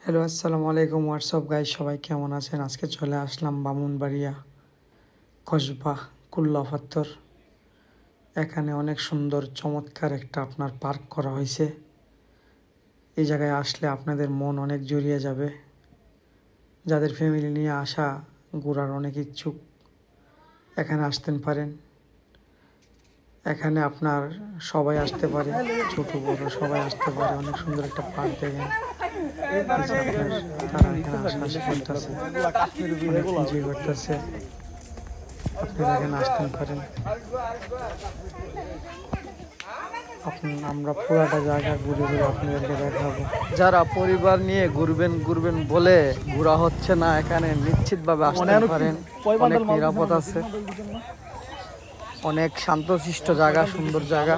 Hello, আসসালামু আলাইকুম। WhatsApp guys, সবাই কেমন আছেন? আজকে চলে আসলাম ব্রাহ্মণবাড়িয়া কসবা কুল্লাপাথর। এখানে অনেক সুন্দর চমৎকার একটা আপনার পার্ক করা হয়েছে। এই জায়গায় আসলে আপনাদের মন অনেক জুড়িয়ে যাবে। যাদের ফ্যামিলি নিয়ে আসা ঘোরার অনেক ইচ্ছুক এখানে আসতেন পারেন। এখানে আপনার সবাই আসতে পারে, ছোট বড় সবাই আসতে পারে। অনেক সুন্দর একটা পার্ক দেখেন। তারা এখানে আশা করতেছে, অনেক এনজয় করতেছে। আপনারা এখানে আসতেন পারেন। আমরা পুরাটা জায়গা ঘুরে ঘুরে আপনাদেরকে দেখাবো। যারা পরিবার নিয়ে ঘুরবেন বলে ঘোরা হচ্ছে না, এখানে নিশ্চিতভাবে আসতে পারেন। অনেক নিরাপদ আছে, অনেক শান্তশিষ্ট জায়গা, সুন্দর জায়গা।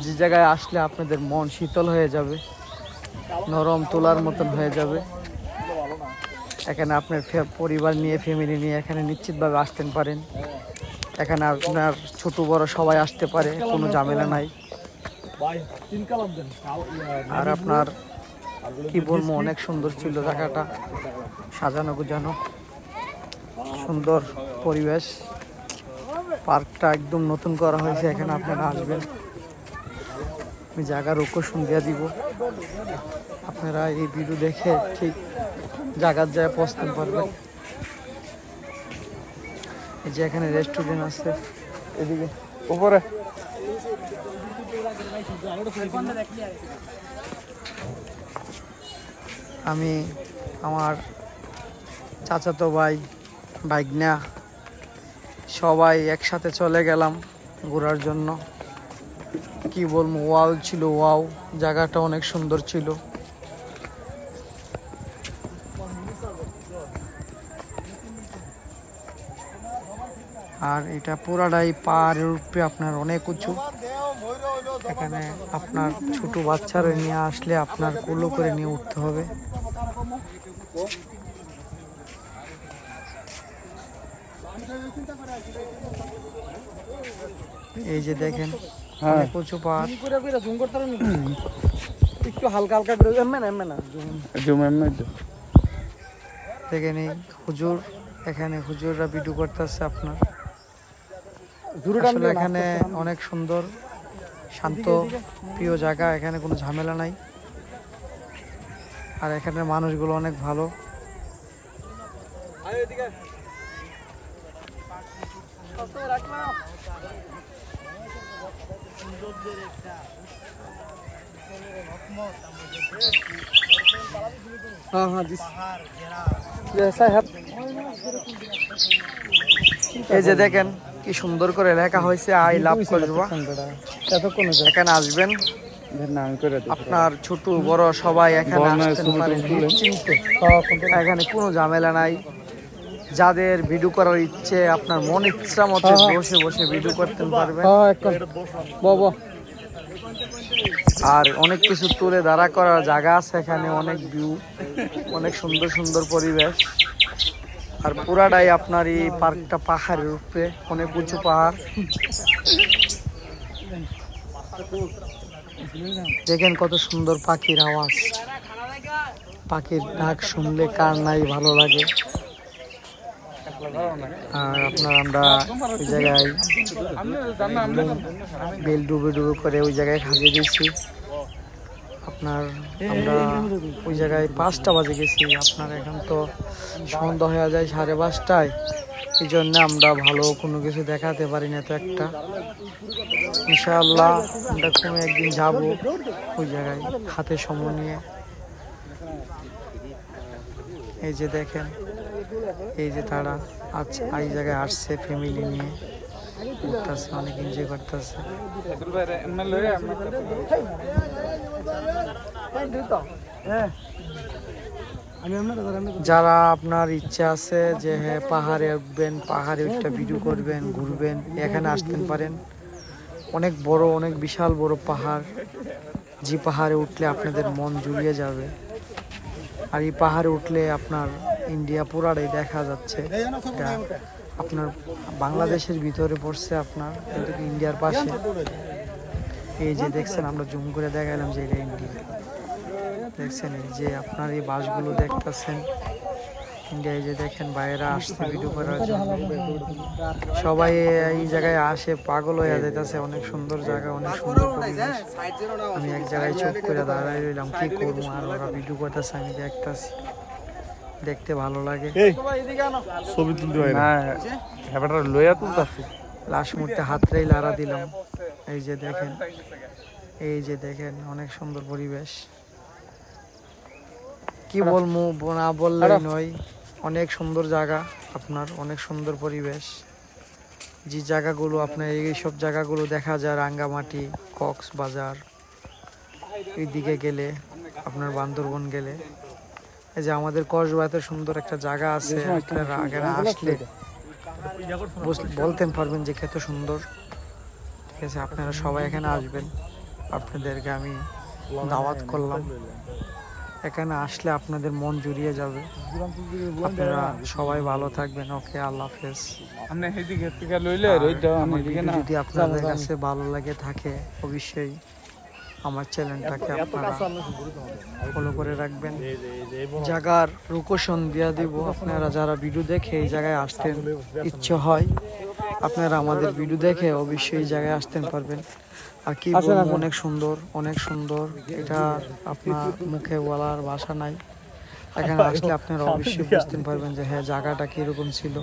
যে জায়গায় আসলে আপনাদের মন শীতল হয়ে যাবে, নরম তোলার মতন হয়ে যাবে। এখানে আপনার পরিবার নিয়ে, ফ্যামিলি নিয়ে এখানে নিশ্চিতভাবে আসতেন পারেন। এখানে আপনার ছোট বড় সবাই আসতে পারে, কোনো ঝামেলা নাই। আর আপনার কি বলবো, অনেক সুন্দর ছিল জায়গাটা, সাজানো গুজানো, সুন্দর পরিবেশ। পার্কটা একদম নতুন করা হয়েছে, এখানে আপনারা আসবেন। আমি জায়গার লোকেশন দিয়ে দিব, আপনারা এই ভিডিও দেখে ঠিক জায়গার যায় পৌঁছতে পারবেন। এই যে এখানে রেস্টুরেন্ট আছে এদিকে উপরে। আমি আমার চাচাতো ভাই, ভাইগনা সবাই একসাথে চলে গেলাম ঘোরার জন্য। কি বলবো, ওয়াও ছিল, ওয়াও। জায়গাটা অনেক সুন্দর ছিল। আর এটা পুরাটাই পাহাড়ের উপরে, আপনার অনেক উঁচু। এখানে আপনার ছোট বাচ্চারা নিয়ে আসলে আপনার কুলো করে নিয়ে উঠতে হবে। এই যে দেখেন, অনেক উঁচু পাহাড়। একটু হালকা হালকা দেখেন এই হুজুর, এখানে হুজুররা ভিডিও করতেছে আপনার। আসলে এখানে অনেক সুন্দর, শান্ত, প্রিয় জায়গা। এখানে কোনো ঝামেলা নাই। আর এখানে মানুষগুলো অনেক ভালো। এই যে দেখেন কি সুন্দর করে লেখা হয়েছে, আই লাভ কসবা। এখানে আসবেন, আপনার ছোট বড় সবাই এখানে আসতে পারেন নিশ্চিন্তে। এখানে কোনো ঝামেলা নাই। যাদের ভিডিও করার ইচ্ছে, আপনার মন ইচ্ছা মতো বসে বসে ভিডিও করতে পারবেন। আর অনেক কিছু তুলে দাঁড়া করার জায়গা আছে এখানে, অনেক ভিউ, অনেক সুন্দর সুন্দর পরিবেশ। আর পুরাটাই আপনার এই পার্কটা পাহাড়ের উপরে, অনেক উঁচু পাহাড়। দেখেন কত সুন্দর পাখির আওয়াজ, পাখির ডাক শুনলে কার নাই ভালো লাগে। আর আমরা ওই জায়গায় বেল ডুবে ডুবে করে ওই জায়গায় খাজিয়ে দিয়েছি। আমরা ওই জায়গায় 5টা বাজে গেছি। আপনার এখন তো সন্ধ্যা হয়ে যায় 5:30টায়। এই জন্য আমরা ভালো কোনো কিছু দেখাতে পারি না তো একটা। ইনশাআল্লাহ আমরা কোনো একদিন যাব ওই জায়গায় হাতে সময় নিয়ে। এই যে দেখেন, এই যে তারা আচ্ছা এই জায়গায় আসছে ফ্যামিলি নিয়ে, ঘুরতেছে, অনেক এনজয় করতেছে। যারা আপনার ইচ্ছা আছে যে হ্যাঁ পাহাড়ে উঠবেন, পাহাড়ে উঠে ভিডিও করবেন, ঘুরবেন, এখানে আসতে পারেন। অনেক বড়, অনেক বিশাল বড় পাহাড়, যে পাহাড়ে উঠলে আপনাদের মন জুড়িয়ে যাবে। আর এই পাহাড়ে উঠলে আপনার ইন্ডিয়া পুরাটাই দেখা যাচ্ছে। এটা আপনার বাংলাদেশের ভিতরে পড়ছে আপনার, কিন্তু ইন্ডিয়ার পাশে। এই যে দেখছেন, আমরা জুম করে দেখালাম যে এটা ইন্ডিয়া। দেখছেন এই যে আপনার এই বাসগুলো দেখতেছেন, ইন্ডিয়ায় যে দেখেন বাইরে আসছে ভিডিও করার জন্য। সবাই এই জায়গায় আসে, পাগল হয়ে যাইতেছে। অনেক সুন্দর জায়গা, অনেক সুন্দর পরিবেশ। আমি এক জায়গায় চুপ করে দাঁড়াই রইলাম, কি করবো, আর ওরা ভিডিও করতেছে, আমি দেখতেছি, দেখতে ভালো লাগে। ছবি তুলতে হয় না, হ্যাঁ লইয়া তুলতাছি। লাস্ট মুহূর্তে হাতটাই লাড়া দিলাম। এই যে দেখেন, এই যে দেখেন, অনেক সুন্দর পরিবেশ। কি বলবো, না বললেই নয়। অনেক সুন্দর জায়গা আপনার, অনেক সুন্দর পরিবেশ। যে জায়গাগুলো আপনার, এইসব জায়গাগুলো দেখা যায় রাঙ্গামাটি, কক্সবাজার, এইদিকে গেলে আপনার বান্দরবন গেলে। এই যে আমাদের কক্সবাজারে সুন্দর একটা জায়গা আছে, আপনারা এখানে আসলে বলতেন পারবেন যে কত সুন্দর। ঠিক আছে, আপনারা সবাই এখানে আসবেন, আপনাদেরকে আমি দাওয়াত করলাম। এখানে আসলে আপনাদের মন জুড়িয়ে যাবে। আপনারা সবাই ভালো থাকবেন। ওকে, আল্লাহ হাফেজ। যদি আপনাদের কাছে ভালো লাগে থাকে, অবশ্যই আমার চ্যানেলটাকে আপনারা ফলো করে রাখবেন। জায়গার লোকেশন দিয়ে দিব, আপনারা যারা ভিডিও দেখে এই জায়গায় আসতে ইচ্ছে হয়, আপনারা আমাদের ভিডিও দেখে অবশ্যই এই জায়গায় আসতে পারবেন। আর কি বলবো, অনেক সুন্দর, অনেক সুন্দর। এটা আপনার মুখে বলার ভাষা নাই। এখানে আসলে আপনারা অবশ্যই বুঝতে পারবেন যে হ্যাঁ জায়গাটা কিরকম ছিল।